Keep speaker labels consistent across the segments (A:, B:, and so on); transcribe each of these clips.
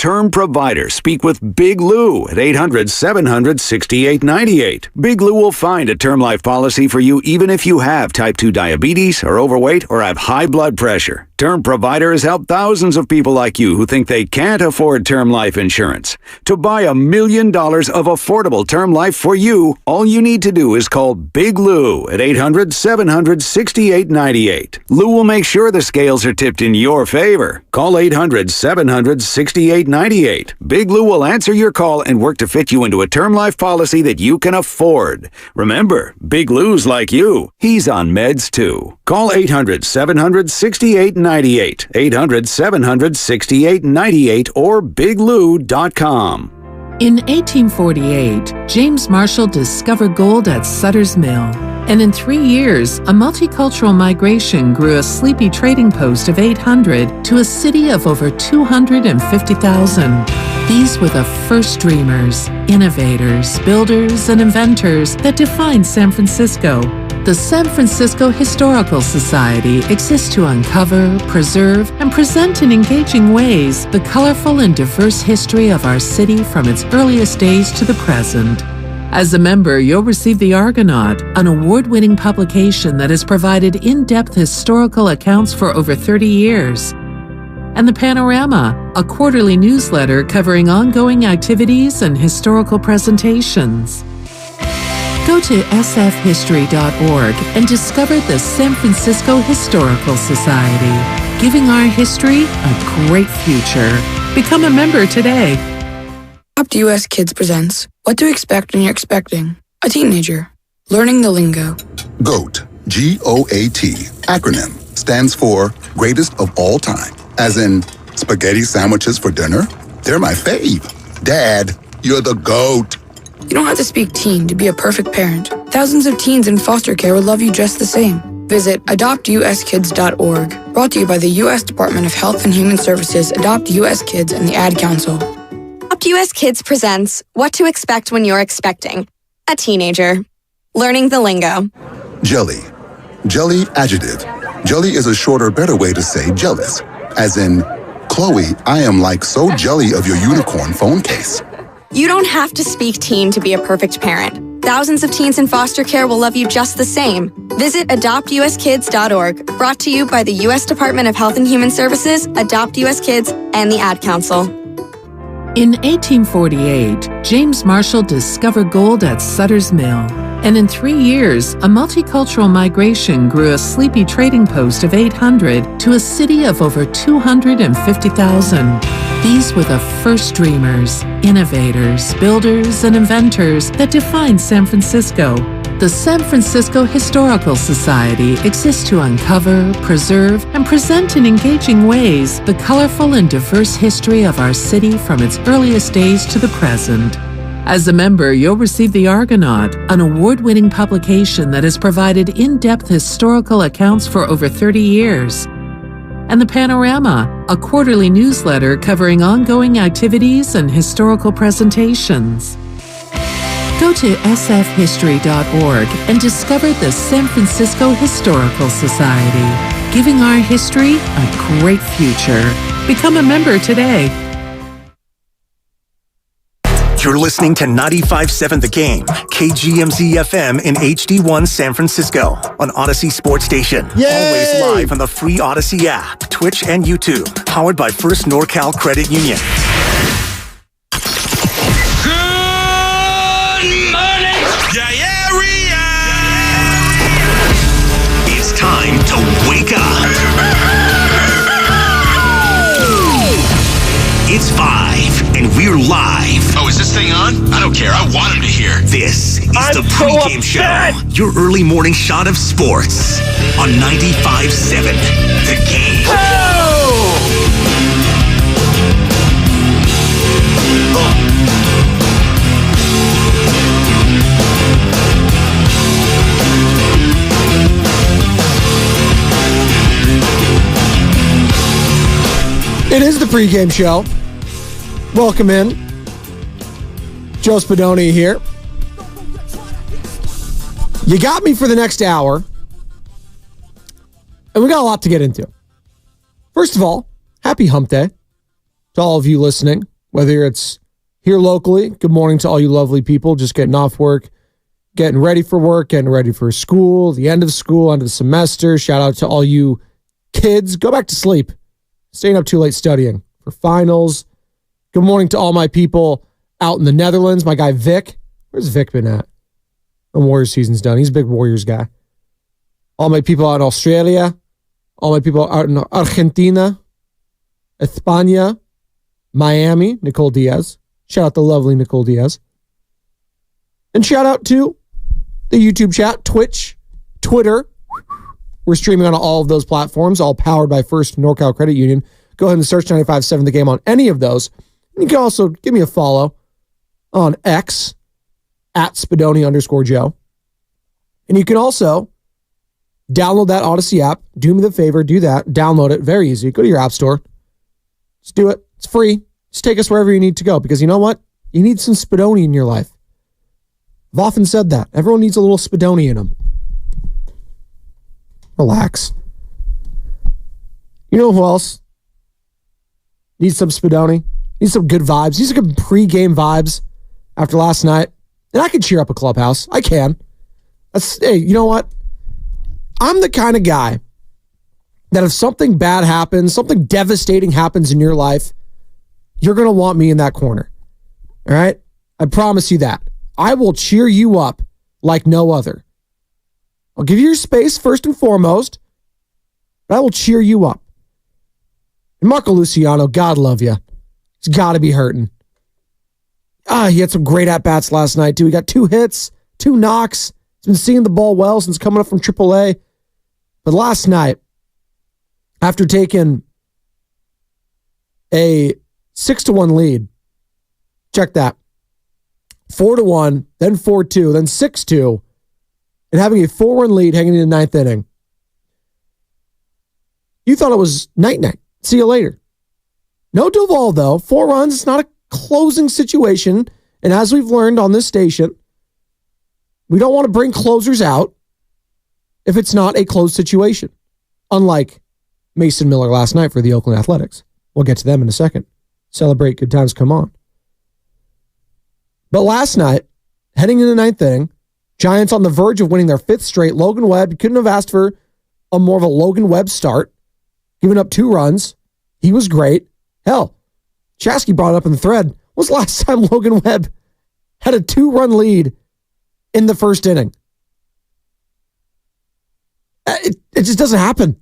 A: term provider. Speak with Big Lou at 800-700-6898. Big Lou will find a term life policy for you even if you have type 2 diabetes, are overweight, or have high blood pressure. Term Provider has helped thousands of people like you who think they can't afford term life insurance. To buy $1 million of affordable term life for you, all you need to do is call Big Lou at 800-700-6898. Lou will make sure the scales are tipped in your favor. Call 800-700-6898. Big Lou will answer your call and work to fit you into a term life policy that you can afford. Remember, Big Lou's like you. He's on meds too. Call 800-700-6898. 800-700-6898 or biglou.com.
B: In 1848, James Marshall discovered gold at Sutter's Mill, and in 3 years, a multicultural migration grew a sleepy trading post of 800 to a city of over 250,000. These were the first dreamers, innovators, builders, and inventors that defined San Francisco. The San Francisco Historical Society exists to uncover, preserve, and present in engaging ways the colorful and diverse history of our city from its earliest days to the present. As a member, you'll receive The Argonaut, an award-winning publication that has provided in-depth historical accounts for over 30 years, and The Panorama, a quarterly newsletter covering ongoing activities and historical presentations. Go to sfhistory.org and discover the San Francisco Historical Society, giving our history a great future. Become a member today.
C: Adopt US Kids presents What to Expect When You're Expecting a Teenager. Learning the Lingo.
D: GOAT, G-O-A-T, acronym, stands for Greatest of All Time. As in, spaghetti sandwiches for dinner? They're my fave. Dad, you're the GOAT.
C: You don't have to speak teen to be a perfect parent. Thousands of teens in foster care will love you just the same. Visit adoptuskids.org. Brought to you by the U.S. Department of Health and Human Services, Adopt U.S. Kids, and the Ad Council.
E: Adopt U.S. Kids presents What to Expect When You're Expecting a Teenager. Learning the Lingo.
D: Jelly. Jelly, adjective. Jelly is a shorter, better way to say jealous. As in, Chloe, I am like so jelly of your unicorn phone case.
E: You don't have to speak teen to be a perfect parent. Thousands of teens in foster care will love you just the same. Visit adoptuskids.org. Brought to you by the U.S. Department of Health and Human Services, Adopt U.S. Kids, and the Ad Council.
B: In 1848, James Marshall discovered gold at Sutter's Mill, and in 3 years, a multicultural migration grew a sleepy trading post of 800 to a city of over 250,000. These were the first dreamers, innovators, builders, and inventors that defined San Francisco. The San Francisco Historical Society exists to uncover, preserve, and present in engaging ways the colorful and diverse history of our city from its earliest days to the present. As a member, you'll receive The Argonaut, an award-winning publication that has provided in-depth historical accounts for over 30 years, and The Panorama, a quarterly newsletter covering ongoing activities and historical presentations. Go to sfhistory.org and discover the San Francisco Historical Society, giving our history a great future. Become a member today.
F: You're listening to 95.7 The Game, KGMZ-FM in HD1 San Francisco on Odyssey Sports Station.
G: Yay!
F: Always live on the free Odyssey app, Twitch, and YouTube. Powered by First NorCal Credit Union.
H: Good morning, area.
F: It's time to wake up. It's 5, and we're live.
H: Oh, is this thing on? I don't care. I want him to hear.
F: This is the Pregame Show. Your early morning shot of sports on 95.7 The Game.
G: It is the Pregame Show. Welcome in. Joe Spadoni here. You got me for the next hour. And we got a lot to get into. First of all, happy hump day to all of you listening Whether it's here locally, good morning to all you lovely people just getting off work, getting ready for work, getting ready for school, the end of school, end of the semester. Shout out to all you kids. Go back to sleep. Staying up too late studying for finals. Good morning to all my people out in the Netherlands. My guy Vic. Where's Vic been at? The Warriors season's done. He's a big Warriors guy. All my people out in Australia. All my people out in Argentina. España. Miami. Nicole Diaz. Shout out to lovely Nicole Diaz. And shout out to the YouTube chat, Twitch, Twitter. We're streaming on all of those platforms, all powered by First NorCal Credit Union. Go ahead and search 95.7 The Game on any of those. And you can also give me a follow on X at Spadoni_Joe. And you can also download that Odyssey app. Do me the favor, do that. Download it. Very easy. Go to your app store. Just do it. It's free. Just take us wherever you need to go. Because you know what? You need some Spadoni in your life. I've often said that. Everyone needs a little Spadoni in them. Relax. You know who else needs some Spadoni? Needs some good vibes. Needs some good pregame vibes after last night. And I can cheer up a clubhouse. I can. Hey, you know what? I'm the kind of guy that if something bad happens, something devastating happens in your life, you're going to want me in that corner. All right? I promise you that. I will cheer you up like no other. I'll give you your space first and foremost, but I will cheer you up. And Marco Luciano, God love you. He's got to be hurting. He had some great at-bats last night, too. He got 2 hits, 2 knocks. He's been seeing the ball well since coming up from AAA. But last night, after taking a 6-1 lead, check that, 4-1, then 4-2, then 6-2, and having a 4-run lead hanging in the 9th inning. You thought it was night-night. See you later. No Duvall, though. 4 runs. It's not a closing situation. And as we've learned on this station, we don't want to bring closers out if it's not a closed situation. Unlike Mason Miller last night for the Oakland Athletics. We'll get to them in a second. Celebrate, good times come on. But last night, heading into the 9th inning, Giants on the verge of winning their 5th straight. Logan Webb, couldn't have asked for a more of a Logan Webb start. Giving up 2 runs. He was great. Hell, Chasky brought it up in the thread. When was the last time Logan Webb had a 2-run lead in the first inning? It just doesn't happen.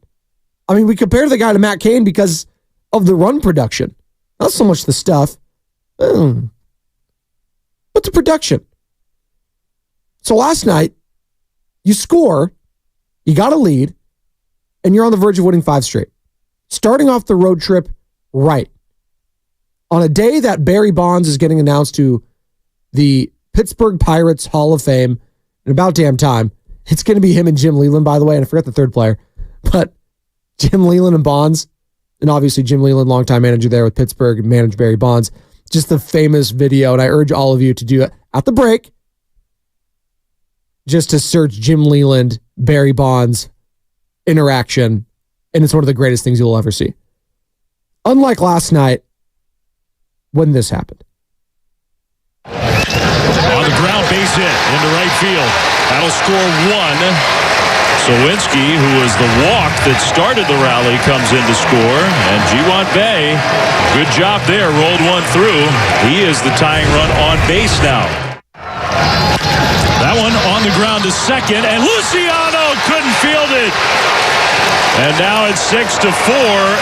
G: I mean, we compare the guy to Matt Cain because of the run production. Not so much the stuff, but the production. So last night, you score, you got a lead, and you're on the verge of winning 5 straight. Starting off the road trip right. On a day that Barry Bonds is getting announced to the Pittsburgh Pirates Hall of Fame in about damn time. It's going to be him and Jim Leland, by the way, and I forgot the third player. But Jim Leland and Bonds, and obviously Jim Leland, longtime manager there with Pittsburgh, managed Barry Bonds. Just the famous video, and I urge all of you to do it at the break, just to search Jim Leland, Barry Bonds interaction, and it's one of the greatest things you'll ever see. Unlike last night, when this happened.
H: On the ground, base hit into right field. That'll score 1. Sawinski, who was the walk that started the rally, comes in to score. And Jiwan Bae, good job there, rolled 1 through. He is the tying run on base now. That one on the ground to second, and Luciano couldn't field it. And now it's 6-4,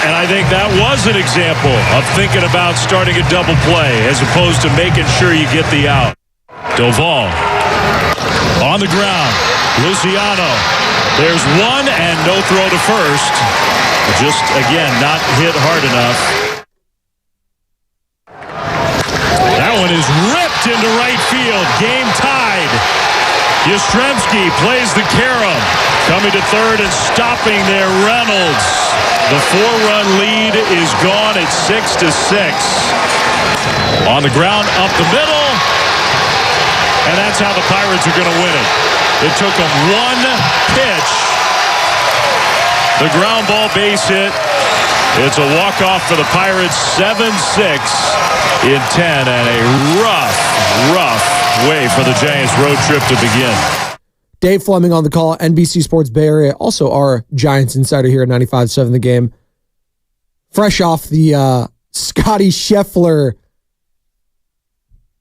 H: and I think that was an example of thinking about starting a double play as opposed to making sure you get the out. Doval on the ground. Luciano. There's 1 and no throw to first. Just, again, not hit hard enough. That one is ripped into right field. Game tied. Yastrzemski plays the carom. Coming to third and stopping there, Reynolds. The 4-run lead is gone at 6-6. On the ground, up the middle. And that's how the Pirates are going to win it. It took them 1 pitch. The ground ball base hit It's a walk-off for the Pirates, 7-6 in 10, and a rough way for the Giants' road trip to begin.
G: Dave Fleming on the call, NBC Sports Bay Area, also our Giants insider here at 95.7 The Game. Fresh off the Scotty Scheffler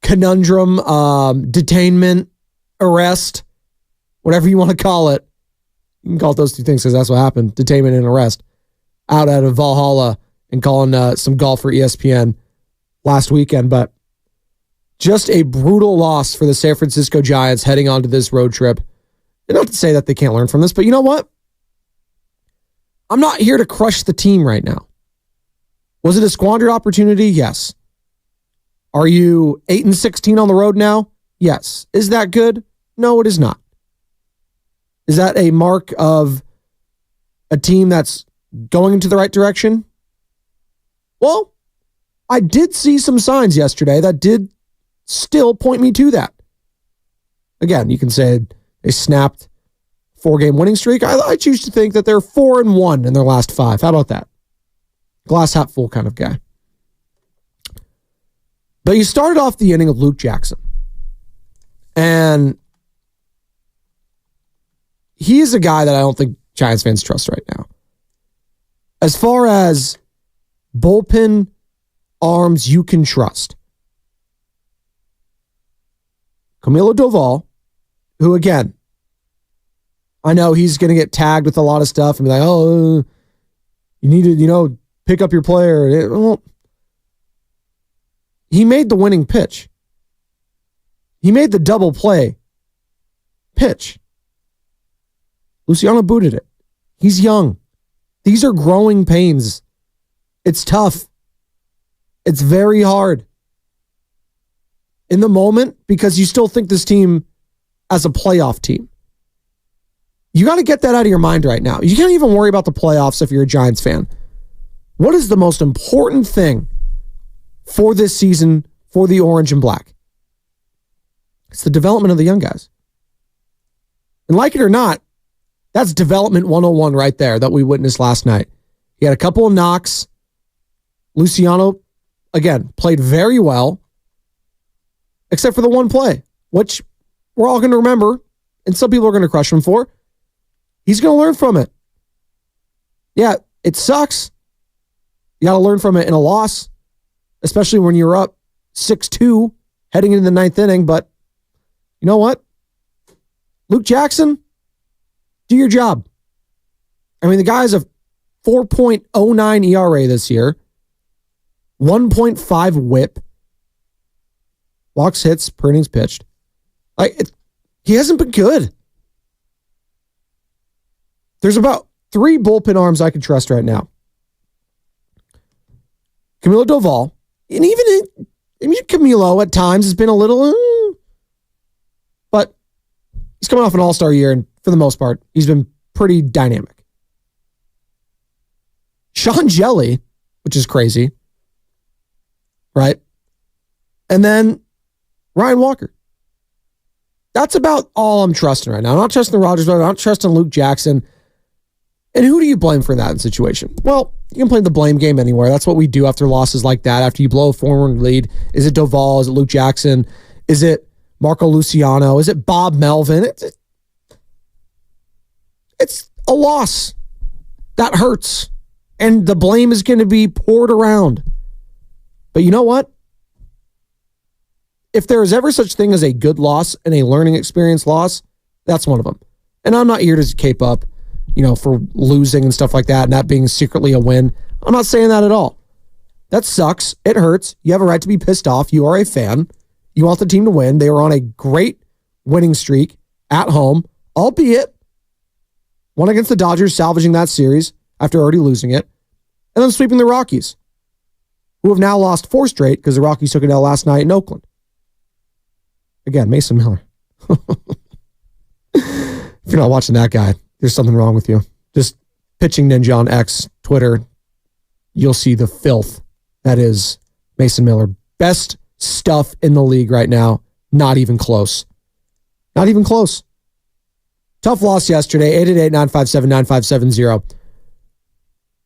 G: conundrum, detainment, arrest, whatever you want to call it. You can call it those two things because that's what happened, detainment and arrest, out of Valhalla and calling some golf for ESPN last weekend. But just a brutal loss for the San Francisco Giants heading onto this road trip. And not to say that they can't learn from this, but you know what? I'm not here to crush the team right now. Was it a squandered opportunity? Yes. Are you 8-16 on the road now? Yes. Is that good? No, it is not. Is that a mark of a team that's going into the right direction? Well, I did see some signs yesterday that did still point me to that. Again, you can say they snapped 4-game winning streak. I choose to think that they're 4-1 in their last 5. How about that? Glass half full kind of guy. But you started off the inning with Luke Jackson. And he is a guy that I don't think Giants fans trust right now. As far as bullpen arms you can trust, Camilo Doval, who again, I know he's going to get tagged with a lot of stuff and be like, oh, you need to, pick up your player. Well, he made the winning pitch. He made the double play pitch. Luciano booted it. He's young. These are growing pains. It's tough. It's very hard. In the moment, because you still think this team as a playoff team. You got to get that out of your mind right now. You can't even worry about the playoffs if you're a Giants fan. What is the most important thing for this season for the orange and black? It's the development of the young guys. And like it or not, that's development 101 right there that we witnessed last night. He had a couple of knocks. Luciano, again, played very well, except for the one play, which we're all going to remember, and some people are going to crush him for. He's going to learn from it. Yeah, it sucks. You got to learn from it in a loss, especially when you're up 6-2 heading into the 9th inning. But you know what? Luke Jackson, do your job. I mean, the guy has a 4.09 ERA this year, 1.5 whip, walks, hits, per innings pitched. He hasn't been good. There's about 3 bullpen arms I can trust right now. Camilo Doval, and even Camilo at times has been a little, but he's coming off an all-star year, and for the most part, he's been pretty dynamic. Sean Jelly, which is crazy, right? And then Ryan Walker. That's about all I'm trusting right now. I'm not trusting the Rogers brother. I'm not trusting Luke Jackson. And who do you blame for that situation? Well, you can play the blame game anywhere. That's what we do after losses like that. After you blow a 4-1 lead, is it Doval? Is it Luke Jackson? Is it Marco Luciano? Is it Bob Melvin? It's a loss. That hurts. And the blame is going to be poured around. But you know what? If there is ever such thing as a good loss and a learning experience loss, that's one of them. And I'm not here to cape up, for losing and stuff like that and that being secretly a win. I'm not saying that at all. That sucks. It hurts. You have a right to be pissed off. You are a fan. You want the team to win. They were on a great winning streak at home, albeit one against the Dodgers, salvaging that series after already losing it, and then sweeping the Rockies, who have now lost 4 straight because the Rockies took it out last night in Oakland. Again, Mason Miller. If you're not watching that guy, there's something wrong with you. Just Pitching Ninja on X, Twitter, you'll see the filth that is Mason Miller. Best stuff in the league right now. Not even close. Not even close. Tough loss yesterday. 888-957-9570.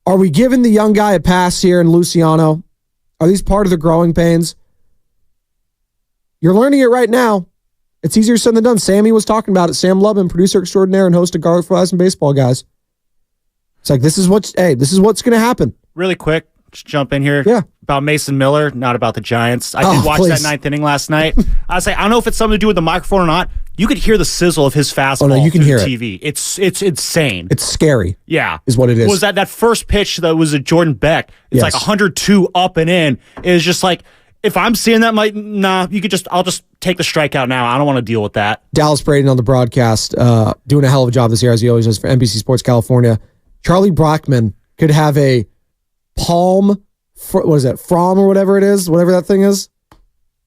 G: Are we giving the young guy a pass here in Luciano? Are these part of the growing pains? You're learning it right now. It's easier said than done. Sammy was talking about it. Sam Lubin, producer extraordinaire and host of Garlic Fries and Baseball Guys. It's like, this is what's going to happen.
I: Really quick, just jump in here.
G: Yeah.
I: About Mason Miller, not about the Giants. I did watch that ninth inning last night. I was like, I don't know if it's something to do with the microphone or not. You could hear the sizzle of his fastball
G: you can hear
I: TV. It's insane.
G: It's scary.
I: Yeah.
G: Is what it is.
I: Was that first pitch that was a Jordan Beck? It's like 102 up and in. It was just like, if I'm seeing that, I'll just take the strikeout now. I don't want to deal with that.
G: Dallas Braden on the broadcast, doing a hell of a job this year, as he always does for NBC Sports California. Charlie Brockman could have a palm, From or whatever it is, whatever that thing is.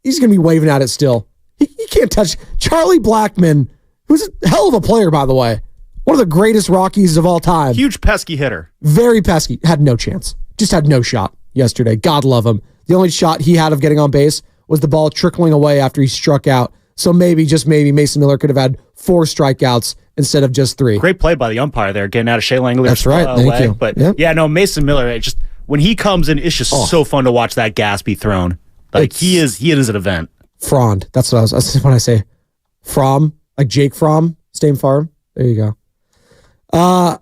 G: He's going to be waving at it still. He can't touch Charlie Blackmon, who's a hell of a player, by the way. One of the greatest Rockies of all time.
I: Huge pesky hitter.
G: Very pesky. Had no chance. Just had no shot yesterday. God love him. The only shot he had of getting on base was the ball trickling away after he struck out. So maybe, just maybe, Mason Miller could have had 4 strikeouts instead of just 3.
I: Great play by the umpire there, getting out of Shea Langler's
G: That's right. Thank you.
I: But Mason Miller, when he comes in, it's just so fun to watch that gas be thrown. Like he is an event.
G: Frond. That's what that's when I say Fromm, like Jake Fromm, State Farm. There you go.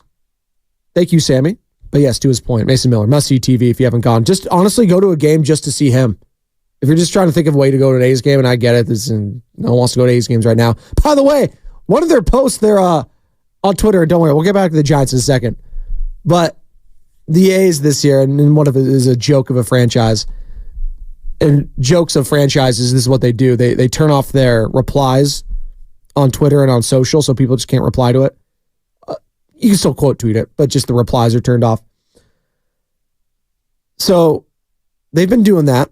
G: Thank you, Sammy. But yes, to his point, Mason Miller, must-see TV if you haven't gone. Just honestly go to a game just to see him. If you're just trying to think of a way to go to an A's game, and I get it, no one wants to go to A's games right now. By the way, one of their posts there on Twitter, don't worry, we'll get back to the Giants in a second, but the A's this year, and one of it is a joke of a franchise, and jokes of franchises, this is what they do. They turn off their replies on Twitter and on social, so people just can't reply to it. You can still quote tweet it, but just the replies are turned off. So they've been doing that.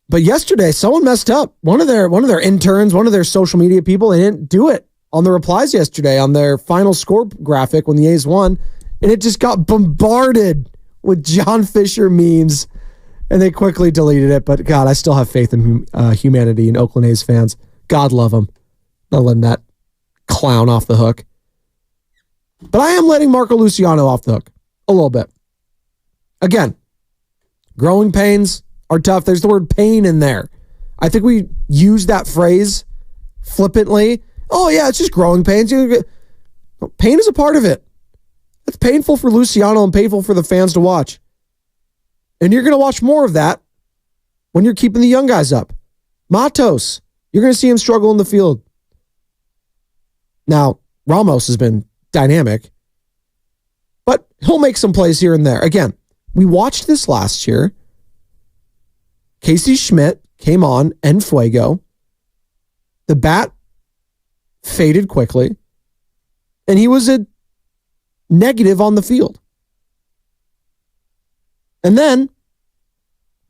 G: But yesterday, someone messed up. One of their interns, one of their social media people, they didn't do it on the replies yesterday on their final score graphic when the A's won, and it just got bombarded with John Fisher memes, and they quickly deleted it. But God, I still have faith in humanity and Oakland A's fans. God love them. Not letting that clown off the hook. But I am letting Marco Luciano off the hook a little bit. Again, growing pains are tough. There's the word pain in there. I think we use that phrase flippantly. Oh, yeah, it's just growing pains. Pain is a part of it. It's painful for Luciano and painful for the fans to watch. And you're going to watch more of that when you're keeping the young guys up. Matos, you're going to see him struggle in the field. Now, Ramos has been dynamic, but he'll make some plays here and there. Again, we watched this last year. Casey Schmidt came on en fuego. The bat faded quickly, and he was a negative on the field. And then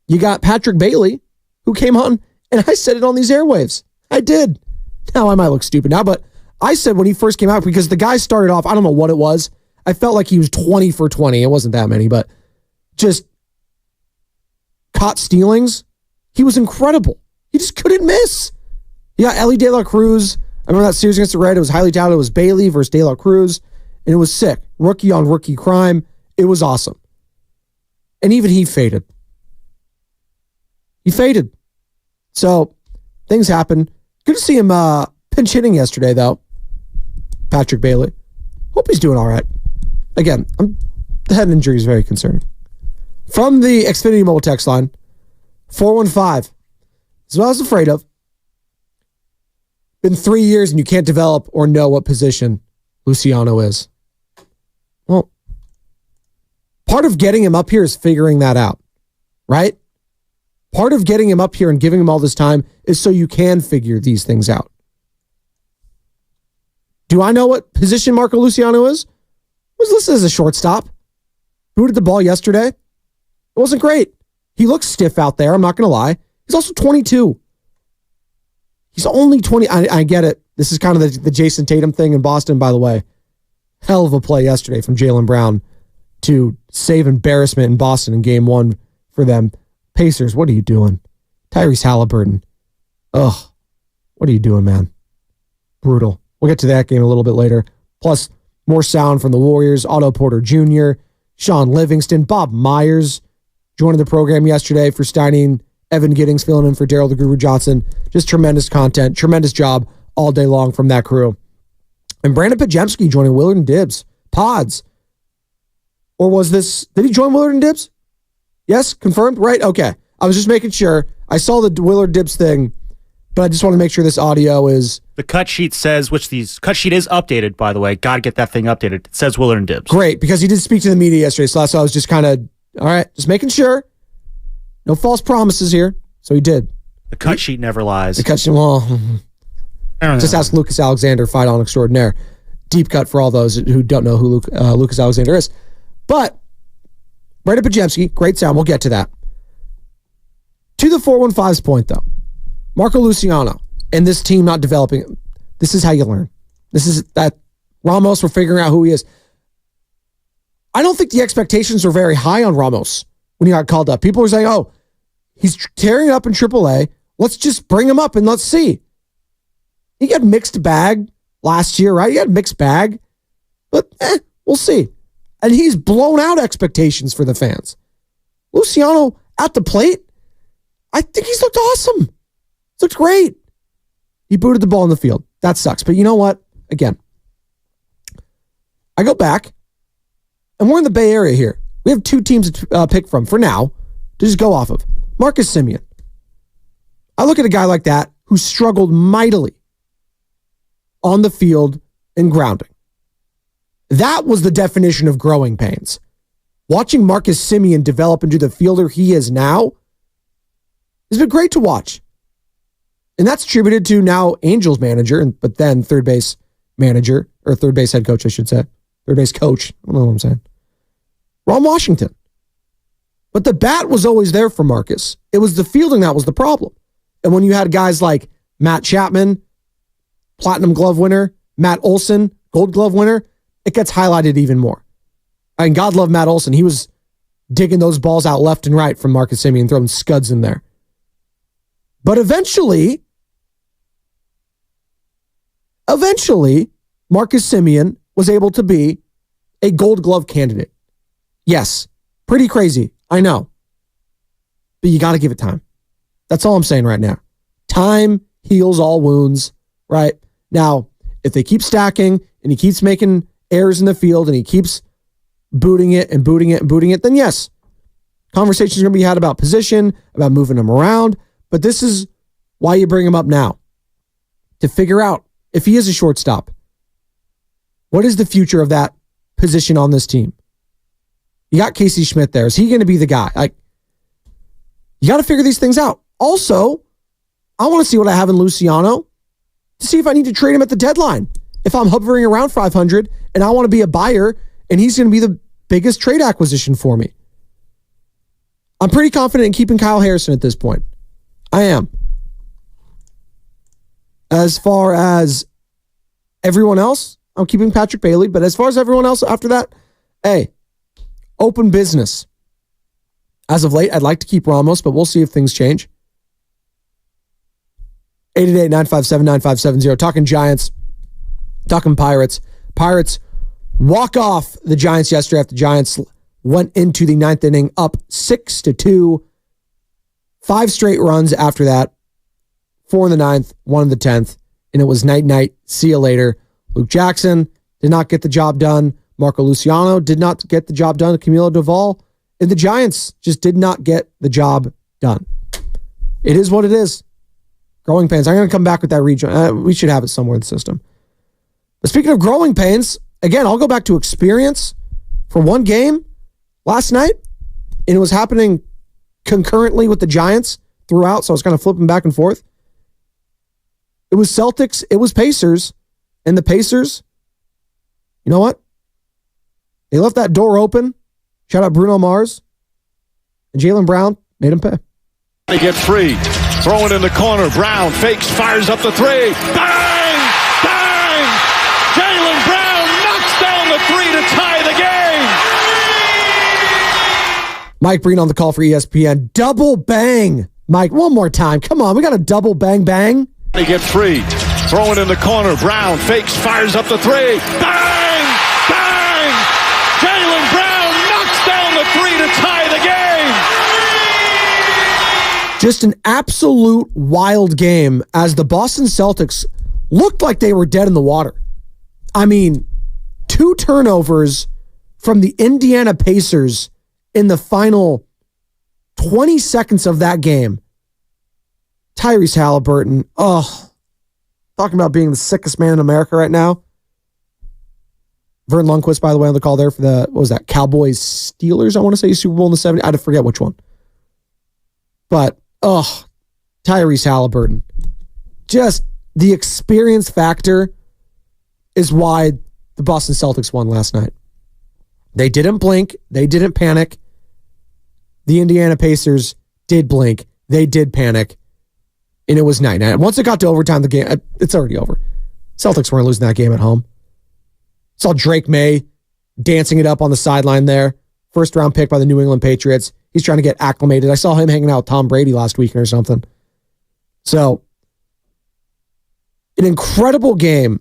G: you got Patrick Bailey, who came on, and I said it on these airwaves. I did. Now I might look stupid now, but I said when he first came out, because the guy started off, I don't know what it was. I felt like he was 20 for 20. It wasn't that many, but just caught stealings. He was incredible. He just couldn't miss. Yeah, Ellie De La Cruz. I remember that series against the Red. It was highly touted. It was Bailey versus De La Cruz, and it was sick. Rookie on rookie crime. It was awesome. And even he faded. He faded. So things happen. Good to see him pinch hitting yesterday, though. Patrick Bailey. Hope he's doing all right. Again, the head injury is very concerning. From the Xfinity Mobile text line, 415. This is what I was afraid of. Been 3 years and you can't develop or know what position Luciano is. Well, part of getting him up here is figuring that out, right? Part of getting him up here and giving him all this time is so you can figure these things out. Do I know what position Marco Luciano is? Was listed as a shortstop. Booted the ball yesterday. It wasn't great. He looks stiff out there, I'm not going to lie. He's also 22. He's only 20. I get it. This is kind of the Jason Tatum thing in Boston, by the way. Hell of a play yesterday from Jaylen Brown to save embarrassment in Boston in game 1 for them. Pacers, what are you doing? Tyrese Halliburton. Ugh. What are you doing, man? Brutal. We'll get to that game a little bit later. Plus, more sound from the Warriors. Otto Porter Jr., Sean Livingston, Bob Myers joining the program yesterday for Steining, Evan Giddings filling in for Daryl the Guru Johnson. Just tremendous content, tremendous job all day long from that crew. And Brandon Pajemski joining Willard and Dibbs. Pods. Or was this, did he join Willard and Dibbs? Yes, confirmed? Right? Okay. I was just making sure. I saw the Willard Dibbs thing, but I just want to make sure this audio is...
I: The cut sheet says, cut sheet is updated, by the way. Got to get that thing updated. It says Willard and Dibbs.
G: Great, because he did speak to the media yesterday, so I was just kind of, all right, just making sure. No false promises here. So he did.
I: The cut sheet never lies.
G: The cut sheet, well, just ask Lucas Alexander, fight on extraordinaire. Deep cut for all those who don't know who Lucas Alexander is. But Brandon Pajemski, great sound. We'll get to that. To the 415's point, though, Marco Luciano and this team not developing. This is how you learn. This is that Ramos, we're figuring out who he is. I don't think the expectations were very high on Ramos when he got called up. People were saying, oh, he's tearing it up in AAA. Let's just bring him up and let's see. He got mixed bag last year, right? He had a mixed bag. But we'll see. And he's blown out expectations for the fans. Luciano at the plate, I think he's looked awesome. He's looked great. He booted the ball in the field. That sucks. But you know what? Again, I go back, and we're in the Bay Area here. We have two teams to pick from for now to just go off of. Marcus Semien. I look at a guy like that who struggled mightily on the field and grounding. That was the definition of growing pains. Watching Marcus Semien develop into the fielder he is now has been great to watch. And that's attributed to now Angels manager, but then third base manager, or third base head coach, I should say. Third base coach. I don't know what I'm saying. Ron Washington. But the bat was always there for Marcus. It was the fielding that was the problem. And when you had guys like Matt Chapman, Platinum Glove winner, Matt Olson, Gold Glove winner, it gets highlighted even more. I mean, God love Matt Olson. He was digging those balls out left and right from Marcus Semien, throwing scuds in there. But eventually, Marcus Semien was able to be a Gold Glove candidate. Yes, pretty crazy, I know. But you got to give it time. That's all I'm saying right now. Time heals all wounds, right? Now, if they keep stacking and he keeps making errors in the field and he keeps booting it, then yes, conversations are going to be had about position, about moving him around. But this is why you bring him up now, to figure out if he is a shortstop. What is the future of that position on this team? You got Casey Schmidt there. Is he going to be the guy? Like, you got to figure these things out. Also, I want to see what I have in Luciano to see if I need to trade him at the deadline. If I'm hovering around 500 and I want to be a buyer and he's going to be the biggest trade acquisition for me. I'm pretty confident in keeping Kyle Harrison at this point. I am. As far as everyone else, I'm keeping Patrick Bailey. But as far as everyone else after that, hey, open business. As of late, I'd like to keep Ramos, but we'll see if things change. 888-957-9570. Talking Giants. Talking Pirates. Pirates walk off the Giants yesterday after the Giants went into the ninth inning up 6-2. 5 straight runs after that. 4 in the ninth, 1 in the 10th. And it was night-night. See you later. Luke Jackson did not get the job done. Marco Luciano did not get the job done. Camilo Doval. And the Giants just did not get the job done. It is what it is. Growing pains. I'm going to come back with that region. We should have it somewhere in the system. But speaking of growing pains, again, I'll go back to experience for one game last night. And it was happening concurrently with the Giants throughout. So I was kind of flipping back and forth. It was Celtics. It was Pacers. And the Pacers, you know what? They left that door open. Shout out Bruno Mars. And Jaylen Brown made him pay.
H: They get free. Throw it in the corner. Brown fakes, fires up the three. Bang! Bang! Jaylen Brown knocks down the three to tie the game.
G: Mike Breen on the call for ESPN. Double bang. Mike, one more time. Come on, we got a double bang bang.
H: They get free. Throw it in the corner. Brown fakes, fires up the three. Bang! Bang! Jaylen Brown knocks three to tie the game.
G: Just an absolute wild game as the Boston Celtics looked like they were dead in the water. I mean, 2 turnovers from the Indiana Pacers in the final 20 seconds of that game. Tyrese Halliburton, talking about being the sickest man in America right now. Vern Lundquist, by the way, on the call there for the, what was that, Cowboys Steelers, I want to say, Super Bowl in the 70s. I forget which one. But, Tyrese Halliburton. Just the experience factor is why the Boston Celtics won last night. They didn't blink. They didn't panic. The Indiana Pacers did blink. They did panic. And it was 9-9. Once it got to overtime, the game, it's already over. Celtics weren't losing that game at home. Saw Drake May dancing it up on the sideline there. First round pick by the New England Patriots. He's trying to get acclimated. I saw him hanging out with Tom Brady last weekend or something. So, an incredible game.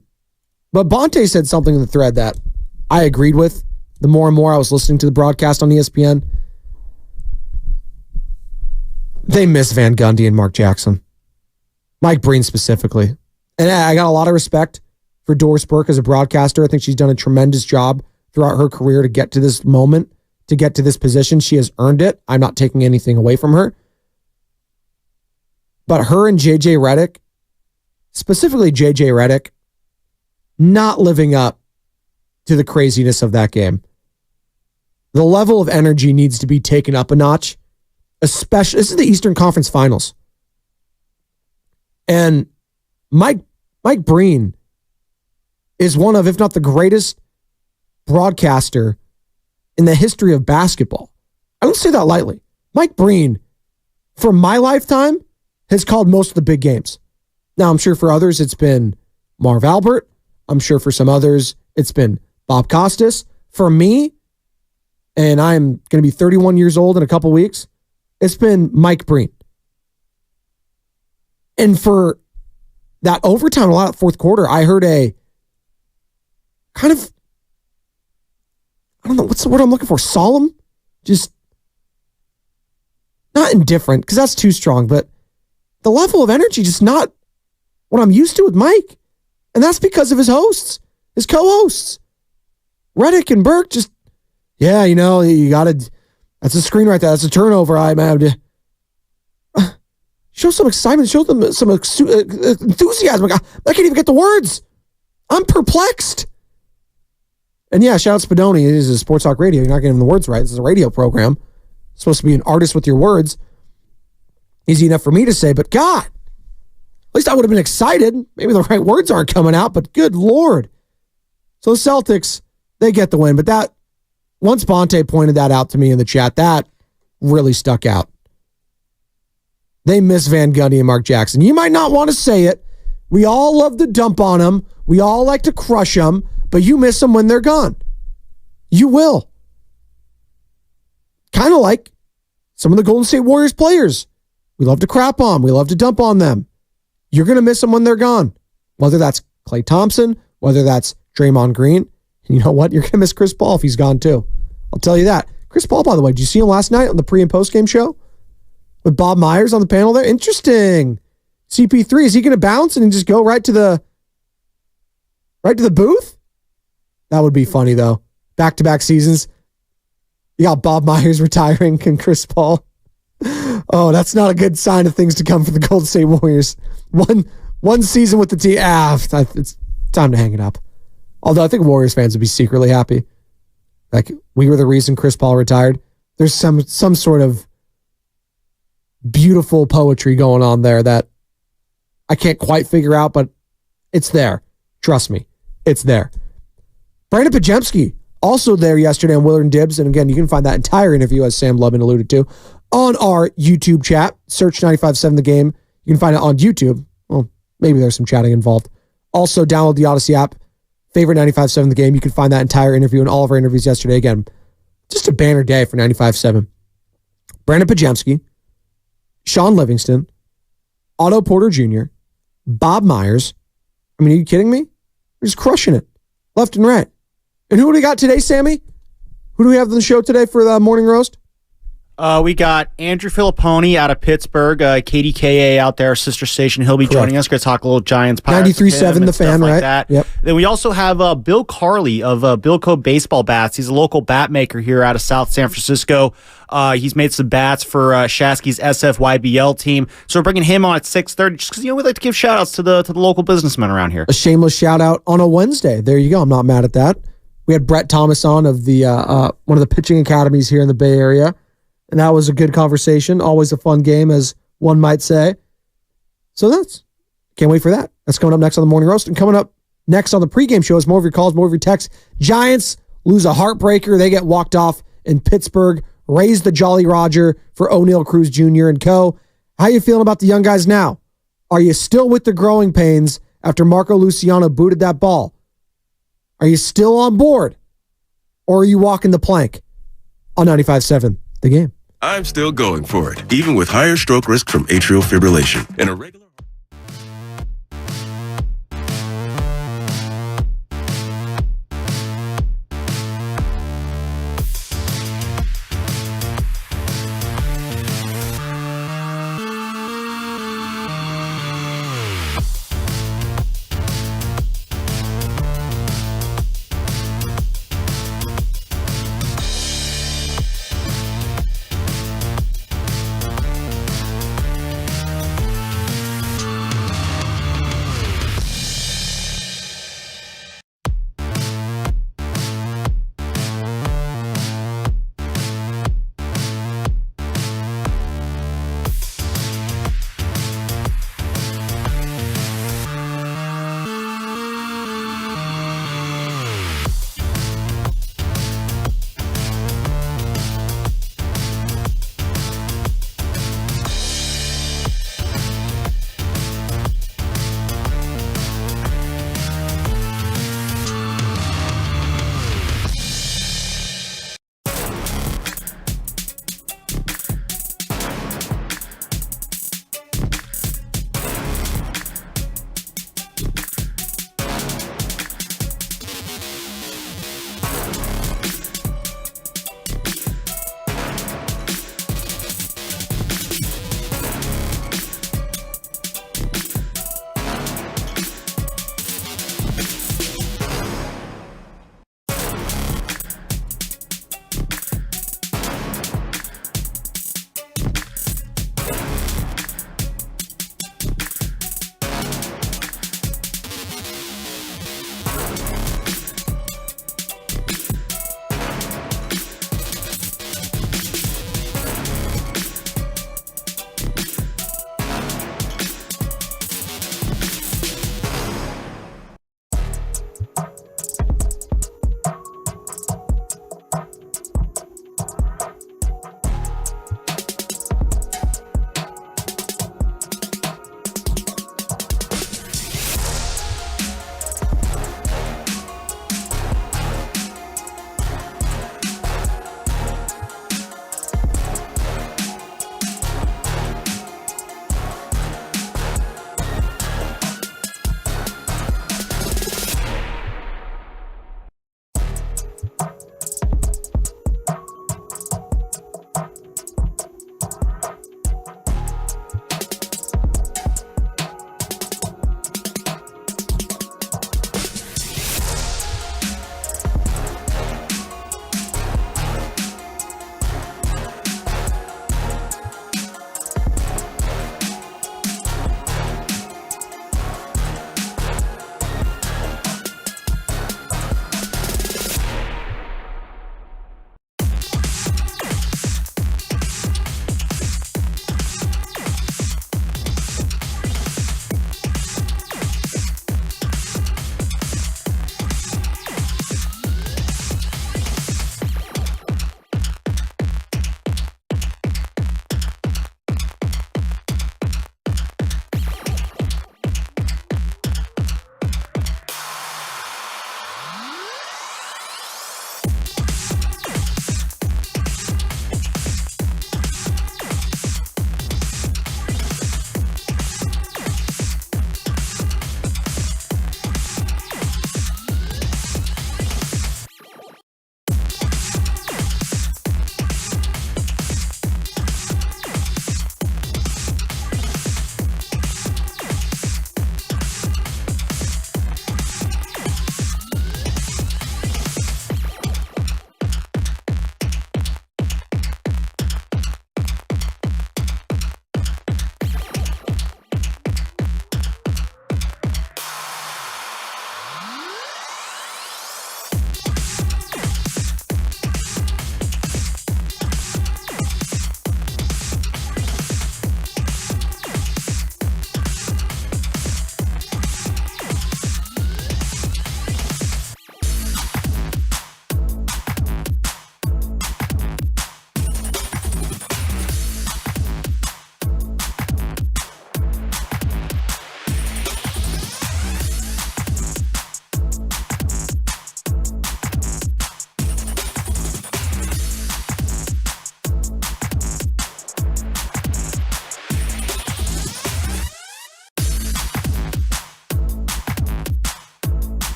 G: But Bonte said something in the thread that I agreed with. The more and more I was listening to the broadcast on ESPN. They miss Van Gundy and Mark Jackson. Mike Breen specifically. And I got a lot of respect for Doris Burke as a broadcaster. I think she's done a tremendous job throughout her career to get to this moment, to get to this position. She has earned it. I'm not taking anything away from her. But her and JJ Redick, specifically JJ Redick, not living up to the craziness of that game. The level of energy needs to be taken up a notch. Especially, this is the Eastern Conference Finals. And Mike Breen is one of, if not the greatest broadcaster in the history of basketball. I don't say that lightly. Mike Breen, for my lifetime, has called most of the big games. Now, I'm sure for others, it's been Marv Albert. I'm sure for some others, it's been Bob Costas. For me, and I'm going to be 31 years old in a couple weeks, it's been Mike Breen. And for that overtime, a lot of fourth quarter, I heard a kind of, I don't know, what's the word I'm looking for? Solemn? Just not indifferent, because that's too strong, but the level of energy just not what I'm used to with Mike. And that's because of his hosts, his co-hosts. Redick and Burke just, yeah, you know, you got to, that's a screen right there. That's a turnover. Show some excitement. Show them some enthusiasm. I can't even get the words. I'm perplexed. And yeah, shout out Spadoni. It is a Sports Talk Radio. You're not getting the words right. This is a radio program. It's supposed to be an artist with your words. Easy enough for me to say, but God, at least I would have been excited. Maybe the right words aren't coming out, but good Lord. So the Celtics, they get the win. But that, once Bonte pointed that out to me in the chat, that really stuck out. They miss Van Gundy and Mark Jackson. You might not want to say it. We all love to dump on them. We all like to crush them, but you miss them when they're gone. You will. Kind of like some of the Golden State Warriors players. We love to crap on. We love to dump on them. You're going to miss them when they're gone. Whether that's Klay Thompson, whether that's Draymond Green. And you know what? You're going to miss Chris Paul if he's gone too. I'll tell you that. Chris Paul, by the way, did you see him last night on the pre- and post-game show? With Bob Myers on the panel there? Interesting. CP3, is he going to bounce and just go right to the booth? That would be funny, though. Back-to-back seasons. You got Bob Myers retiring and Chris Paul. Oh, that's not a good sign of things to come for the Golden State Warriors. One season with the team. It's time to hang it up. Although I think Warriors fans would be secretly happy. Like, we were the reason Chris Paul retired. There's some sort of beautiful poetry going on there that I can't quite figure out, but it's there. Trust me, it's there. Brandon Pajemski, also there yesterday on Willard and Dibbs. And again, you can find that entire interview, as Sam Lubin alluded to, on our YouTube chat. Search 95.7 The Game. You can find it on YouTube. Well, maybe there's some chatting involved. Also, download the Odyssey app. Favorite 95.7 The Game. You can find that entire interview and all of our interviews yesterday. Again, just a banner day for 95.7. Brandon Pajemski, Sean Livingston, Otto Porter Jr., Bob Myers. I mean, are you kidding me? They're just crushing it left and right. And who do we got today, Sammy? Who do we have on the show today for the morning roast?
I: We got Andrew Filipponi out of Pittsburgh, KDKA out there, sister station. He'll be joining us. Going to talk a little Giants.
G: 93.7 The Fan, right?
I: Like that.
G: Yep.
I: Then we also have Bill Carley of Bilco Baseball Bats. He's a local bat maker here out of South San Francisco. He's made some bats for Shasky's SFYBL team. So we're bringing him on at 6:30 just because, we like to give shout-outs to the local businessmen around here.
G: A shameless shout-out on a Wednesday. There you go. I'm not mad at that. We had Brett Thomas on of the one of the pitching academies here in the Bay Area. And that was a good conversation. Always a fun game, as one might say. So can't wait for that. That's coming up next on the Morning Roast. And coming up next on the pregame show is more of your calls, more of your texts. Giants lose a heartbreaker. They get walked off in Pittsburgh. Raise the Jolly Roger for O'Neal Cruz Jr. and co. How you feeling about the young guys now? Are you still with the growing pains after Marco Luciano booted that ball? Are you still on board? Or are you walking the plank? On 95.7, The Game.
J: I'm still going for it, even with higher stroke risk from atrial fibrillation and a regular.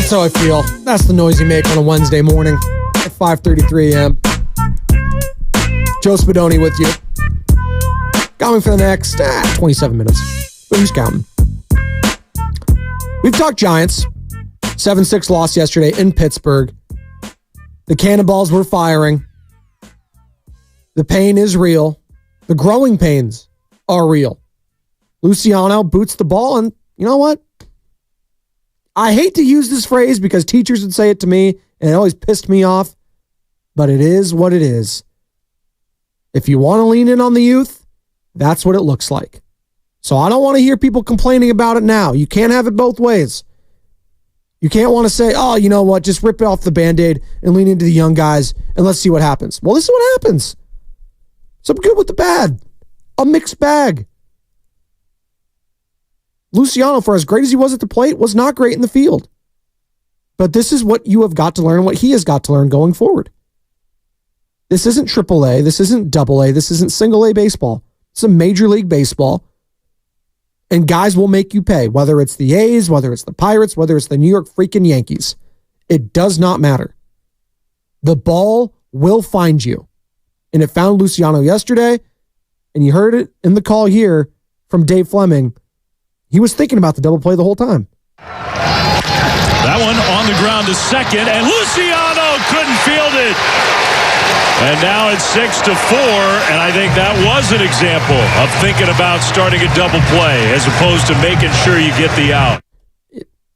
G: That's how I feel. That's the noise you make on a Wednesday morning at 5:33 a.m. Joe Spadoni with you. Got me for the next 27 minutes. But who's counting? We've talked Giants. 7-6 loss yesterday in Pittsburgh. The cannonballs were firing. The pain is real. The growing pains are real. Luciano boots the ball, and you know what? I hate to use this phrase because teachers would say it to me, and it always pissed me off, but it is what it is. If you want to lean in on the youth, that's what it looks like. So I don't want to hear people complaining about it now. You can't have it both ways. You can't want to say, oh, you know what, just rip off the Band-Aid and lean into the young guys and let's see what happens. Well, this is what happens. Some good with the bad. A mixed bag. Luciano, for as great as he was at the plate, was not great in the field. But this is what you have got to learn, what he has got to learn going forward. This isn't AAA. This isn't AA. This isn't single A baseball. It's a Major League Baseball. And guys will make you pay, whether it's the A's, whether it's the Pirates, whether it's the New York freaking Yankees. It does not matter. The ball will find you. And it found Luciano yesterday, and you heard it in the call here from Dave Fleming. He was thinking about the double play the whole time.
H: That one on the ground to second, and Luciano couldn't field it. And now it's 6-4, and I think that was an example of thinking about starting a double play as opposed to making sure you get the out.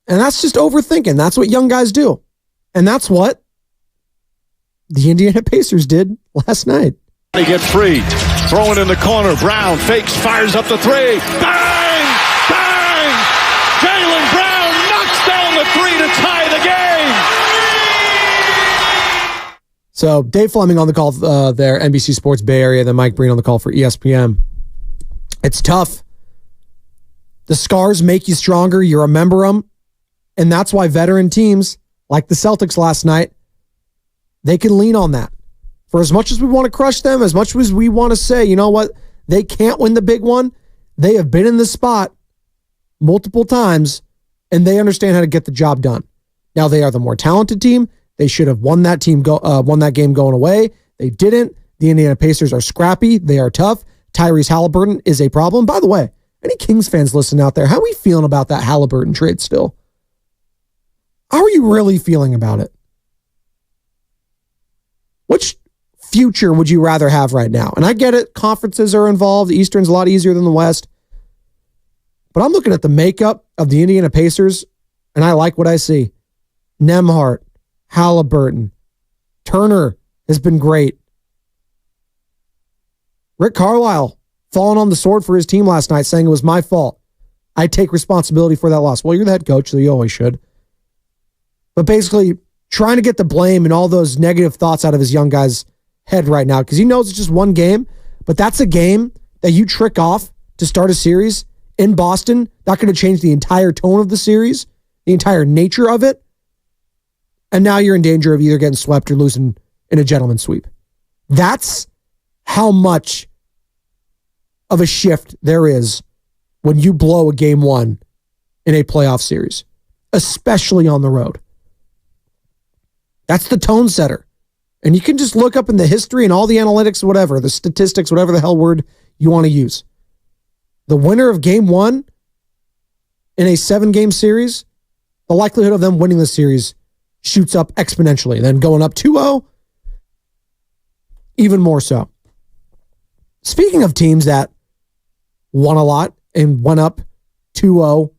G: And that's just overthinking. That's what young guys do. And that's what the Indiana Pacers did last night.
K: They get free. Throw it in the corner. Brown fakes, fires up the three. Bang! Bang! Jaylen Brown knocks down the three to tie the game.
G: So Dave Fleming on the call there, NBC Sports Bay Area, then Mike Breen on the call for ESPN. It's tough. The scars make you stronger. You remember them. And that's why veteran teams like the Celtics last night, they can lean on that. For as much as we want to crush them, as much as we want to say, you know what, they can't win the big one, they have been in this spot multiple times, and they understand how to get the job done. Now, they are the more talented team. They should have won that game going away. They didn't. The Indiana Pacers are scrappy. They are tough. Tyrese Halliburton is a problem. By the way, any Kings fans listening out there, how are we feeling about that Halliburton trade still? How are you really feeling about it? Which future would you rather have right now? And I get it. Conferences are involved. The Eastern's a lot easier than the West. But I'm looking at the makeup of the Indiana Pacers, and I like what I see. Nembhard, Halliburton, Turner has been great. Rick Carlisle falling on the sword for his team last night, saying it was my fault. I take responsibility for that loss. Well, you're the head coach, so you always should. But basically, trying to get the blame and all those negative thoughts out of his young guy's head right now, because he knows it's just one game, but that's a game that you trick off to start a series in Boston. Not going to change the entire tone of the series, the entire nature of it. And now you're in danger of either getting swept or losing in a gentleman's sweep. That's how much of a shift there is when you blow a game one in a playoff series, especially on the road. That's the tone setter. And you can just look up in the history and all the analytics, whatever, the statistics, whatever the hell word you want to use. The winner of game one in a 7-game series, the likelihood of them winning the series shoots up exponentially. Then going up 2-0, even more so. Speaking of teams that won a lot and went up 2-0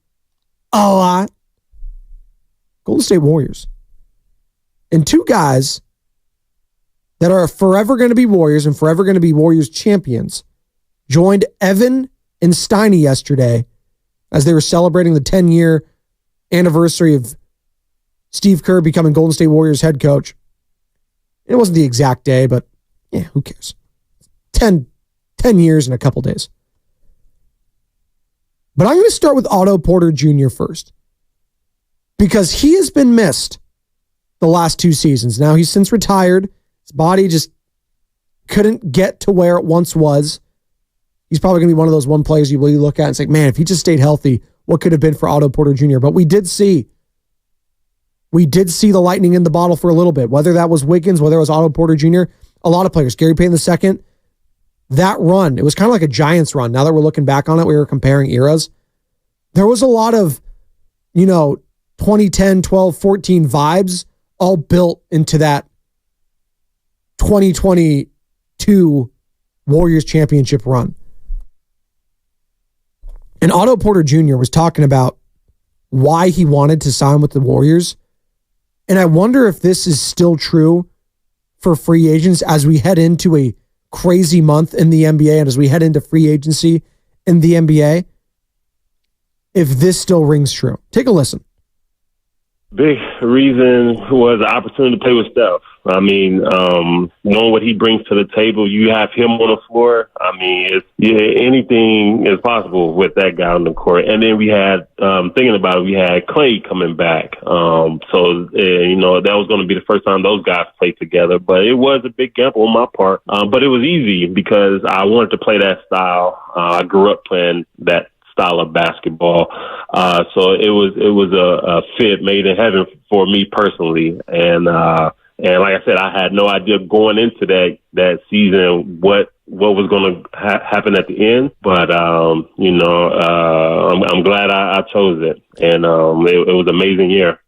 G: a lot, Golden State Warriors. And two guys that are forever going to be Warriors and forever going to be Warriors champions joined Evan and Steiny yesterday as they were celebrating the 10-year anniversary of Steve Kerr becoming Golden State Warriors head coach. It wasn't the exact day, but yeah, who cares? 10 years in a couple days. But I'm going to start with Otto Porter Jr. first, because he has been missed the last 2 seasons. Now he's since retired. His body just couldn't get to where it once was. He's probably going to be one of those one players you really look at and say, man, if he just stayed healthy, what could have been for Otto Porter Jr.? But we did see we did see the lightning in the bottle for a little bit, whether that was Wiggins, whether it was Otto Porter Jr., a lot of players, Gary Payton II, that run, it was kind of like a Giants run. Now that we're looking back on it, we were comparing eras. There was a lot of, 2010, 12, 14 vibes all built into that 2022 Warriors championship run. And Otto Porter Jr. was talking about why he wanted to sign with the Warriors. And I wonder if this is still true for free agents as we head into a crazy month in the NBA and as we head into free agency in the NBA, if this still rings true. Take a listen.
L: Big reason was the opportunity to play with Steph. I mean, knowing what he brings to the table, you have him on the floor. I mean, anything is possible with that guy on the court. And then we had, thinking about it, we had Clay coming back. That was going to be the first time those guys played together. But it was a big gamble on my part. But it was easy because I wanted to play that style. I grew up playing that style of basketball. So it was a fit made in heaven for me personally. And like I said, I had no idea going into that season what was going to happen at the end. But, I'm glad I chose it. And it was an amazing year.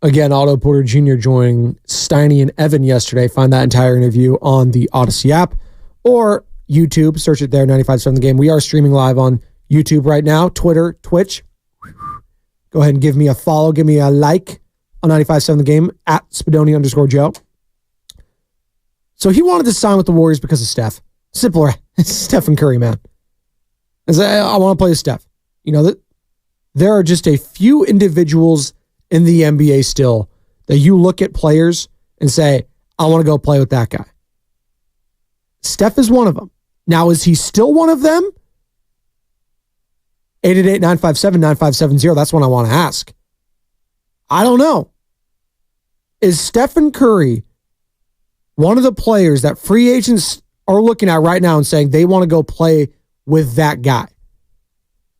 G: Again, Otto Porter Jr. joining Steiny and Evan yesterday. Find that entire interview on the Odyssey app or YouTube. Search it there, 95.7 The Game. We are streaming live on YouTube right now, Twitter, Twitch. Go ahead and give me a follow. Give me a like on 95.7 The Game at Spadoni_Joe. So he wanted to sign with the Warriors because of Steph. Simple. Stephen Curry, man. I want to play with Steph. There are just a few individuals in the NBA still that you look at players and say, I want to go play with that guy. Steph is one of them. Now, is he still one of them? 888-957-9570. That's what I want to ask. I don't know. Is Stephen Curry one of the players that free agents are looking at right now and saying they want to go play with that guy?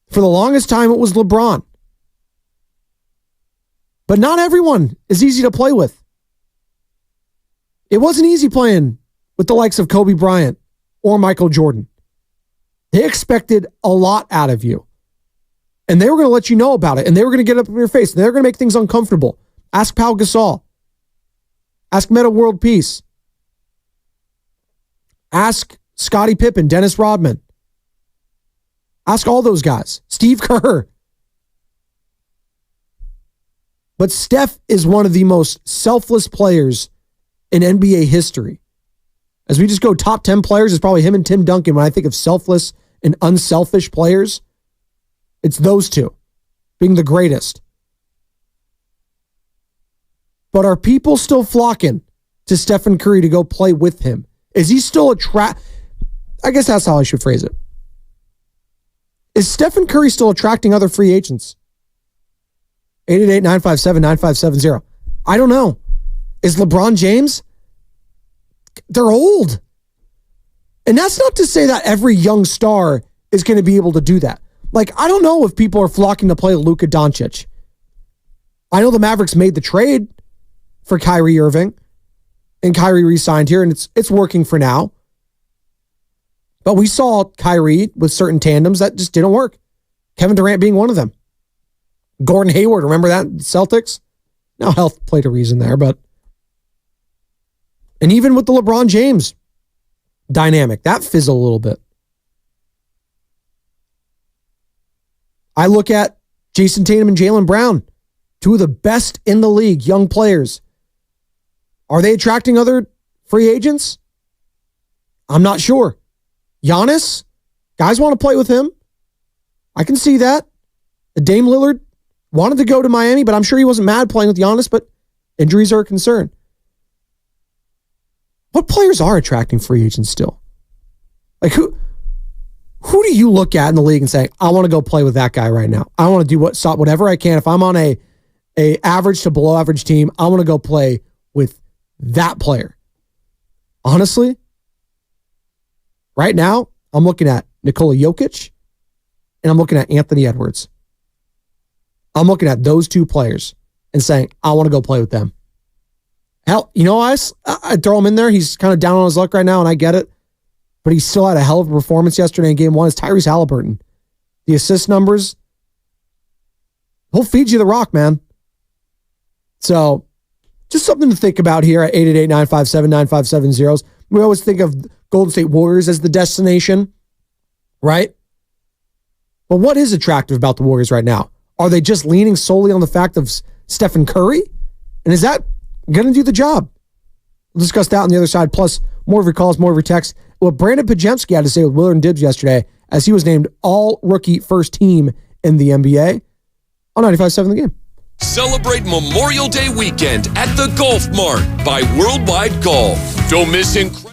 G: For the longest time, it was LeBron. But not everyone is easy to play with. It wasn't easy playing with the likes of Kobe Bryant or Michael Jordan. They expected a lot out of you. And they were going to let you know about it. And they were going to get up in your face. And they were going to make things uncomfortable. Ask Pau Gasol. Ask Metta World Peace. Ask Scottie Pippen, Dennis Rodman. Ask all those guys. Steve Kerr. But Steph is one of the most selfless players in NBA history. As we just go top 10 players, it's probably him and Tim Duncan. When I think of selfless and unselfish players, it's those two being the greatest. But are people still flocking to Stephen Curry to go play with him? Is he still I guess that's how I should phrase it. Is Stephen Curry still attracting other free agents? 888-957-9570. I don't know. Is LeBron James? They're old. And that's not to say that every young star is going to be able to do that. Like, I don't know if people are flocking to play Luka Doncic. I know the Mavericks made the trade for Kyrie Irving, and Kyrie re-signed here, and it's working for now. But we saw Kyrie with certain tandems that just didn't work. Kevin Durant being one of them. Gordon Hayward, remember that? Celtics? Now health played a reason there, but... And even with the LeBron James dynamic, that fizzled a little bit. I look at Jason Tatum and Jaylen Brown, two of the best in the league, young players. Are they attracting other free agents? I'm not sure. Giannis, guys want to play with him. I can see that. Dame Lillard wanted to go to Miami, but I'm sure he wasn't mad playing with Giannis, but injuries are a concern. What players are attracting free agents still? Like who do you look at in the league and say, I want to go play with that guy right now? I want to do whatever I can. If I'm on a average to below average team, I want to go play with that player. Honestly, right now, I'm looking at Nikola Jokic and I'm looking at Anthony Edwards. I'm looking at those two players and saying, I want to go play with them. Hell, I throw him in there. He's kind of down on his luck right now, and I get it. But he still had a hell of a performance yesterday in game one. It's Tyrese Halliburton. The assist numbers, he'll feed you the rock, man. So just something to think about here at 888-957-9570. We always think of Golden State Warriors as the destination, right? But what is attractive about the Warriors right now? Are they just leaning solely on the fact of Stephen Curry? And is that going to do the job? We'll discuss that on the other side. Plus, more of your calls, more of your texts. What Brandon Pajemski had to say with Willard and Dibbs yesterday as he was named all-rookie first team in the NBA on 95.7 The Game.
M: Celebrate Memorial Day weekend at the Golf Mart by Worldwide Golf. Don't miss incredible.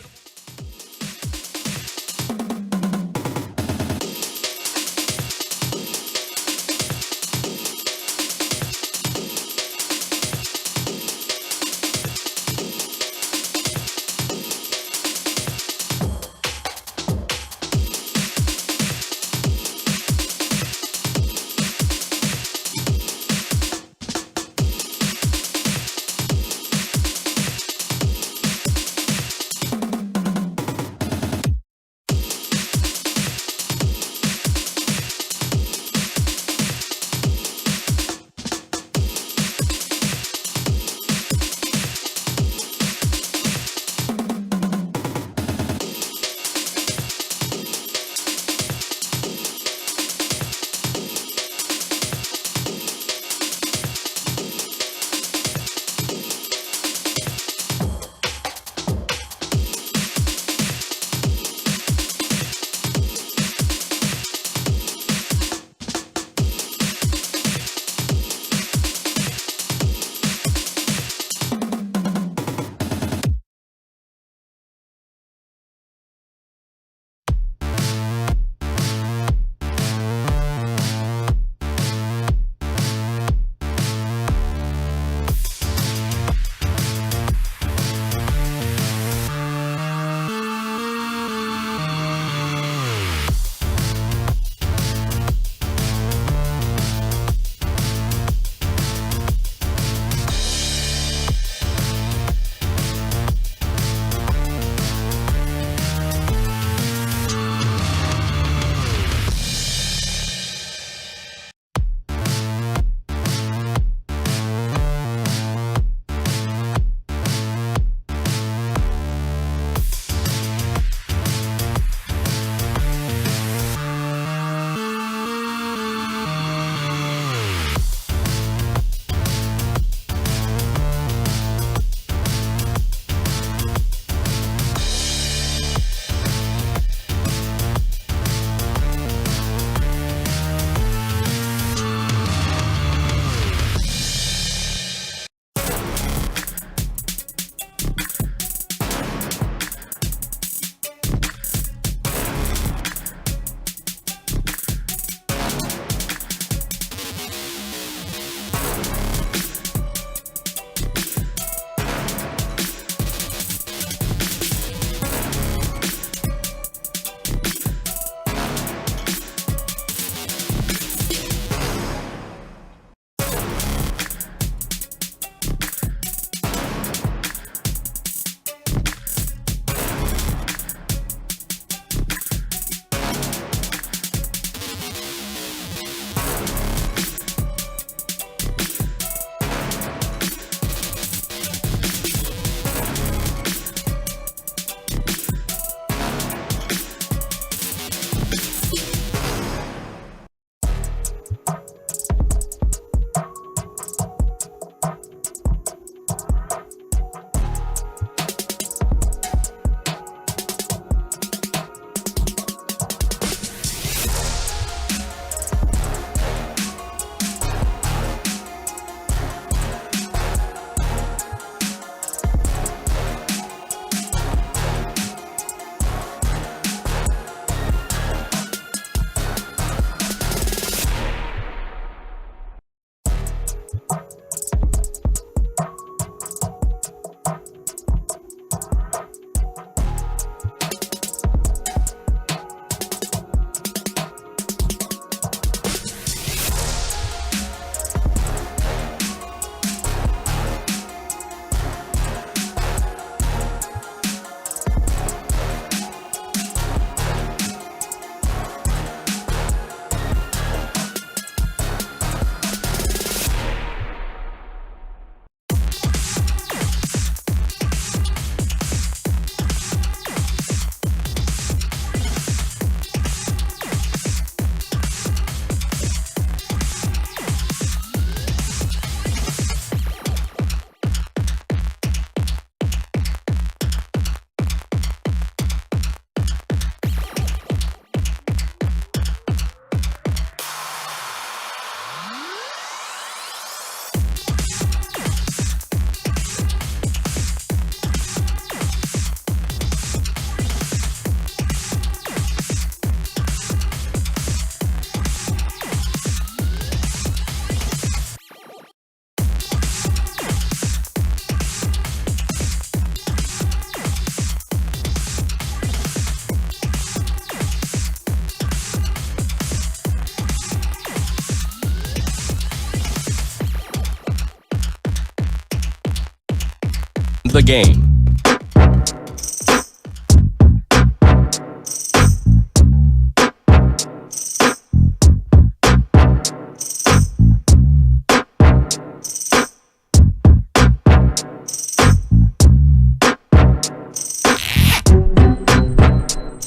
M: the game.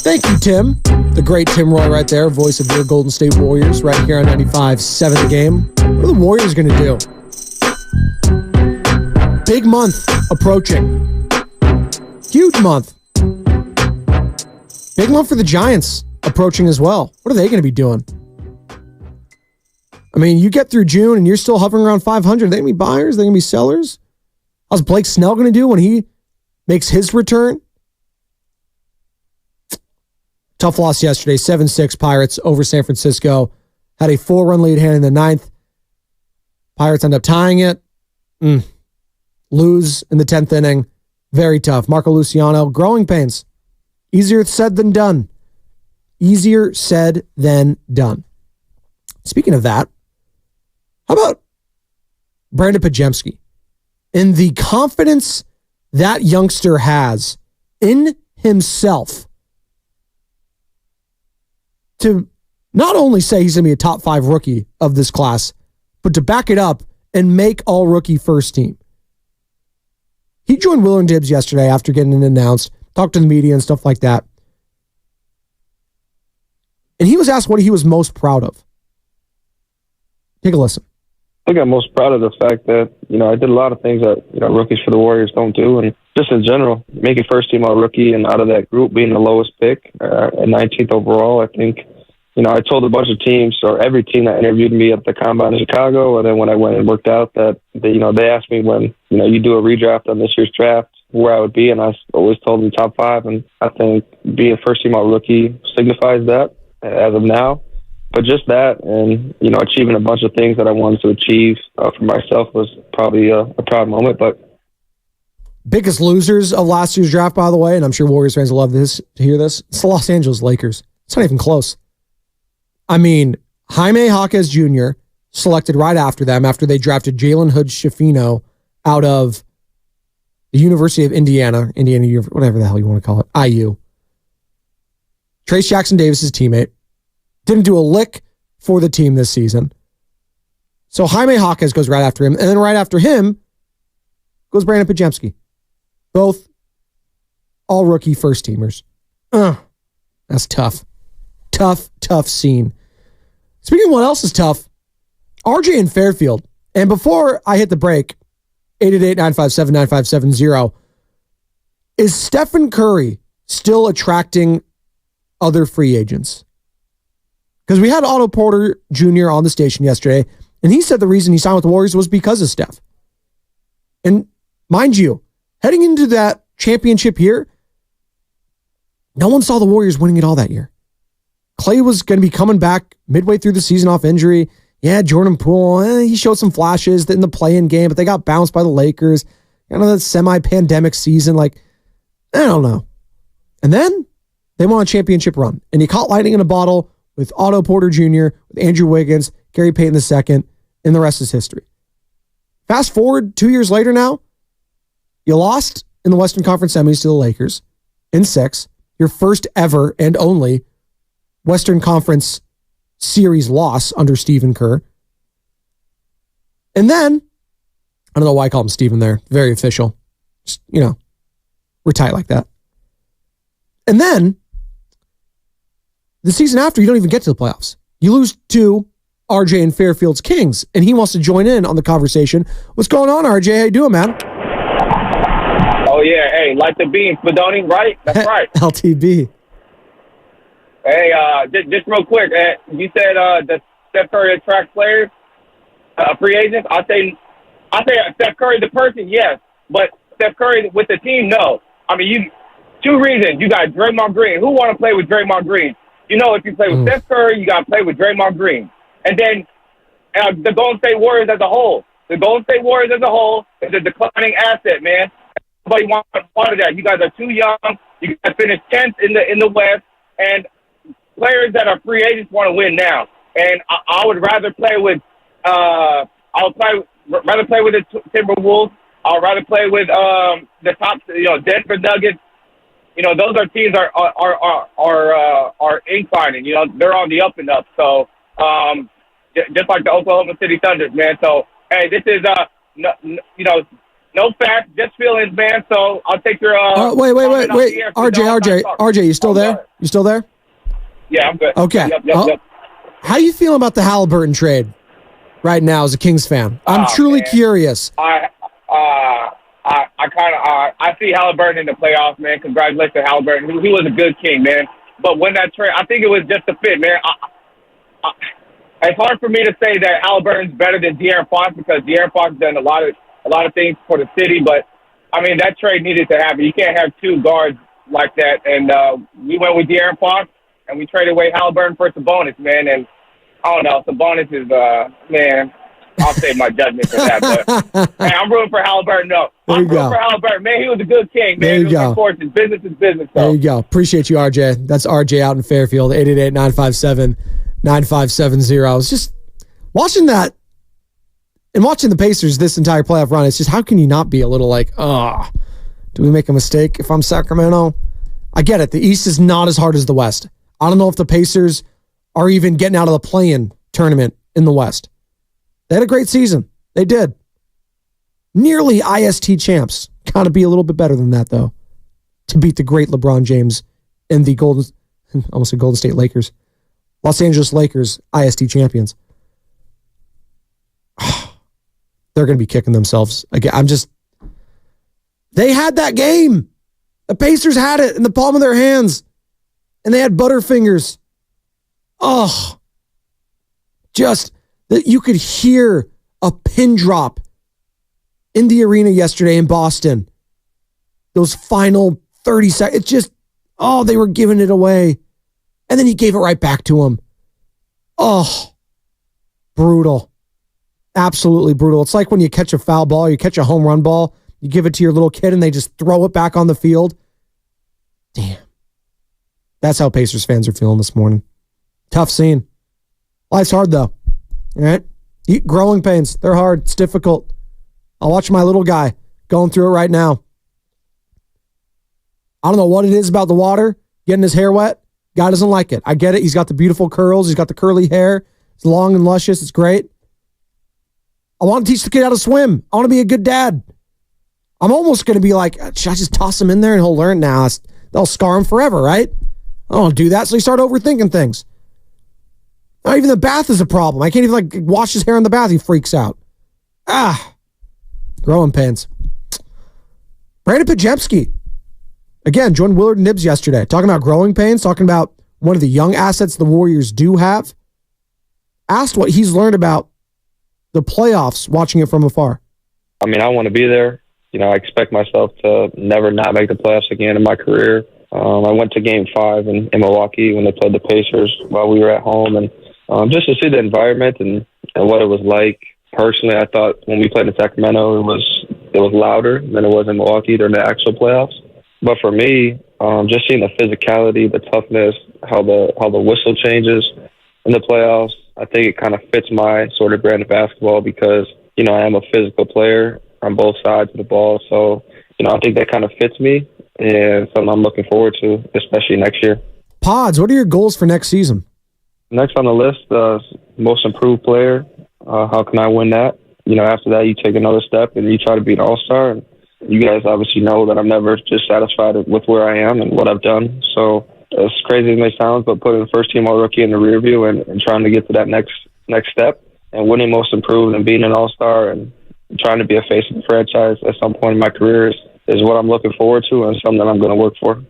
G: Thank you, Tim. The great Tim Roy right there, voice of your Golden State Warriors, right here on 95.7 The Game. What are the Warriors going to do? Big month approaching. Huge month. Big month for the Giants approaching as well. What are they going to be doing? I mean, you get through June and you're still hovering around 500. Are they going to be buyers? Are they going to be sellers? How's Blake Snell going to do when he makes his return? Tough loss yesterday, 7-6 Pirates over San Francisco. Had a 4-run lead heading in the ninth. Pirates end up tying it. Lose in the 10th inning. Very tough. Marco Luciano, growing pains. Easier said than done. Easier said than done. Speaking of that, how about Brandon Pajemski? And the confidence that youngster has in himself to not only say he's going to be a top 5 rookie of this class, but to back it up and make all rookie first team. He joined Will and Dibbs yesterday after getting it announced, talked to the media and stuff like that. And he was asked what he was most proud of. Take a listen.
N: I think I'm most proud of the fact that, I did a lot of things that, rookies for the Warriors don't do. And just in general, making first team all rookie and out of that group being the lowest pick and 19th overall, I think, I told a bunch of teams or every team that interviewed me at the Combine in Chicago. And then when I went and worked out that, they asked me when, you do a redraft on this year's draft, where I would be. And I always told them top 5. And I think being first team all rookie signifies that as of now. But just that and, achieving a bunch of things that I wanted to achieve for myself was probably a proud moment. But
G: biggest losers of last year's draft, by the way, and I'm sure Warriors fans will love to hear this, it's the Los Angeles Lakers. It's not even close. I mean, Jaime Jaquez Jr. selected right after them after they drafted Jalen Hood-Schifino out of the University of Indiana, whatever the hell you want to call it, IU. Trace Jackson Davis's teammate. Didn't do a lick for the team this season. So Jaime Jaquez goes right after him. And then right after him goes Brandon Pajemski. Both all rookie first teamers. That's tough. Tough scene. Speaking of what else is tough, RJ in Fairfield. And before I hit the break, 888-957-9570, is Stephen Curry still attracting other free agents? Because we had Otto Porter Jr. on the station yesterday, and he said the reason he signed with the Warriors was because of Steph. And mind you, heading into that championship year, no one saw the Warriors winning it all that year. Clay was going to be coming back midway through the season off injury. Yeah, Jordan Poole, he showed some flashes in the play-in game, but they got bounced by the Lakers. That semi-pandemic season, I don't know. And then they won a championship run, and he caught lightning in a bottle with Otto Porter Jr., with Andrew Wiggins, Gary Payton II, and the rest is history. Fast forward 2 years later now, you lost in the Western Conference semis to the Lakers in 6, your first ever and only Western Conference series loss under Stephen Kerr. And then, I don't know why I call him Stephen there, very official. Just, we're tight like that. And then, the season after, you don't even get to the playoffs. You lose to RJ and Fairfield's Kings, and he wants to join in on the conversation. What's going on, RJ? How you doing, man?
O: Oh, yeah. Hey, like the bean, Spadoni, right? That's right.
G: LTB.
O: Hey, just real quick, you said that Steph Curry attracts players, free agents. I say Steph Curry the person, yes, but Steph Curry with the team, no. I mean, two reasons. You got Draymond Green. Who want to play with Draymond Green? If you play with Steph Curry, you got to play with Draymond Green. And then the Golden State Warriors as a whole. The Golden State Warriors as a whole is a declining asset, man. Nobody wants part of that. You guys are too young. You guys finished 10th in the West, and players that are free agents want to win now. And I would rather play with rather play with the Timberwolves I'd rather play with the top, Denver Nuggets. Those are teams are inclining. They're on the up and up. So just like the Oklahoma City Thunders, man. So hey, this is no facts, just feelings, man. So I'll take your.
G: Wait. RJ, you still there? You still there?
O: Yeah, I'm good.
G: Okay.
O: Yep.
G: How you feeling about the Halliburton trade right now as a Kings fan? I'm truly curious.
O: I see Halliburton in the playoffs, man. Congratulations to Halliburton. He was a good King, man. But when that trade, I think it was just a fit, man. It's hard for me to say that Halliburton's better than De'Aaron Fox because De'Aaron Fox has done a lot of things for the city. But I mean, that trade needed to happen. You can't have two guards like that. And we went with De'Aaron Fox, and we traded away Halliburton for Spadoni, man. And I don't know, Spadoni is man. I'll save my judgment for that. But hey, I'm rooting for Halliburton. No, I'm rooting for Halliburton. Man, he was a good King, man.
G: There you go.
O: Unfortunate. Business is business. So.
G: There you go. Appreciate you, RJ. That's RJ out in Fairfield, 888-957-9570. It's just watching that and watching the Pacers this entire playoff run. It's just, how can you not be a little like, do we make a mistake if I'm Sacramento? I get it. The East is not as hard as the West. I don't know if the Pacers are even getting out of the play-in tournament in the West. They had a great season. They did. Nearly IST champs. Got to be a little bit better than that, though, to beat the great LeBron James and the Golden State Lakers. Los Angeles Lakers, IST champions. They're going to be kicking themselves. Again, they had that game. The Pacers had it in the palm of their hands, and they had Butterfingers. Just that you could hear a pin drop in the arena yesterday in Boston. Those final 30 seconds. It's just, they were giving it away. And then he gave it right back to him. Brutal. Absolutely brutal. It's like when you catch a foul ball, you catch a home run ball, you give it to your little kid and they just throw it back on the field. Damn. That's how Pacers fans are feeling this morning. Tough scene. Life's hard, though. All right? Growing pains. They're hard. It's difficult. I'll watch my little guy going through it right now. I don't know what it is about the water, getting his hair wet. Guy doesn't like it. I get it. He's got the beautiful curls. He's got the curly hair. It's long and luscious. It's great. I want to teach the kid how to swim. I want to be a good dad. I'm almost going to be like, should I just toss him in there and he'll learn now? They'll scar him forever, right? I don't do that. So you start overthinking things. Not even the bath is a problem. I can't even wash his hair in the bath. He freaks out. Growing pains. Brandon Pajemski. Again, joined Willard and Nibs yesterday. Talking about growing pains. Talking about one of the young assets the Warriors do have. Asked what he's learned about the playoffs watching it from afar.
N: I mean, I want to be there. I expect myself to never not make the playoffs again in my career. I went to Game 5 in Milwaukee when they played the Pacers while we were at home. And just to see the environment and what it was like. Personally, I thought when we played in Sacramento, it was louder than it was in Milwaukee during the actual playoffs. But for me, just seeing the physicality, the toughness, how the whistle changes in the playoffs, I think it kind of fits my sort of brand of basketball because, I am a physical player on both sides of the ball. So, I think that kind of fits me and something I'm looking forward to, especially next year.
G: Pods, what are your goals for next season?
N: Next on the list, most improved player. How can I win that? After that, you take another step and you try to be an all-star. And you guys obviously know that I'm never just satisfied with where I am and what I've done. So as crazy as it may sound, but putting the first-team all-rookie in the rear view and trying to get to that next step and winning most improved and being an all-star and trying to be a face of the franchise at some point in my career is what I'm looking forward to and something that I'm going to work for.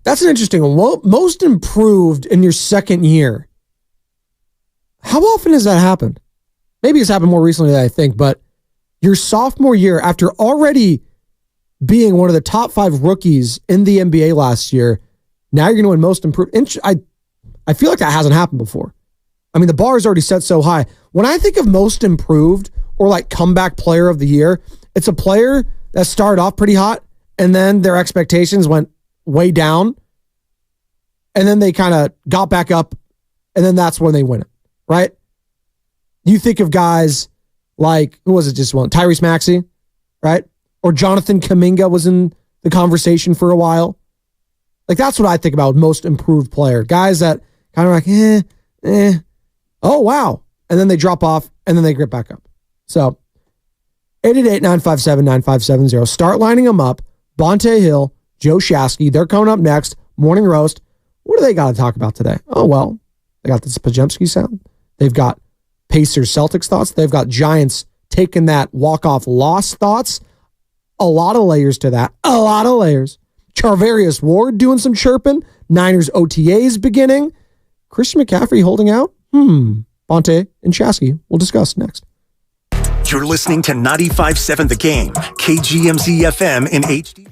G: That's an interesting one. Most improved in your second year. How often has that happened? Maybe it's happened more recently than I think, but your sophomore year, after already being one of the top 5 rookies in the NBA last year, now you're going to win most improved. I feel like that hasn't happened before. I mean, the bar is already set so high. When I think of most improved or comeback player of the year, it's a player that started off pretty hot and then their expectations went way down and then they kind of got back up and then that's when they win it, right? You think of guys like, who was it just one? Tyrese Maxey, right? Or Jonathan Kuminga was in the conversation for a while. Like, that's what I think about most improved player. Guys that kind of like, oh, wow. And then they drop off, and then they get back up. So, 888-957-9570. Start lining them up. Bonte Hill, Joe Shasky, they're coming up next. Morning Roast. What do they got to talk about today? Oh, well, they got the Spajemski sound. They've got Pacers Celtics thoughts. They've got Giants taking that walk-off loss thoughts. A lot of layers to that. A lot of layers. Charvarius Ward doing some chirping. Niners OTAs beginning. Christian McCaffrey holding out. Bonte and Shasky. We'll discuss next.
F: You're listening to 95.7 The Game, KGMZ FM in HD.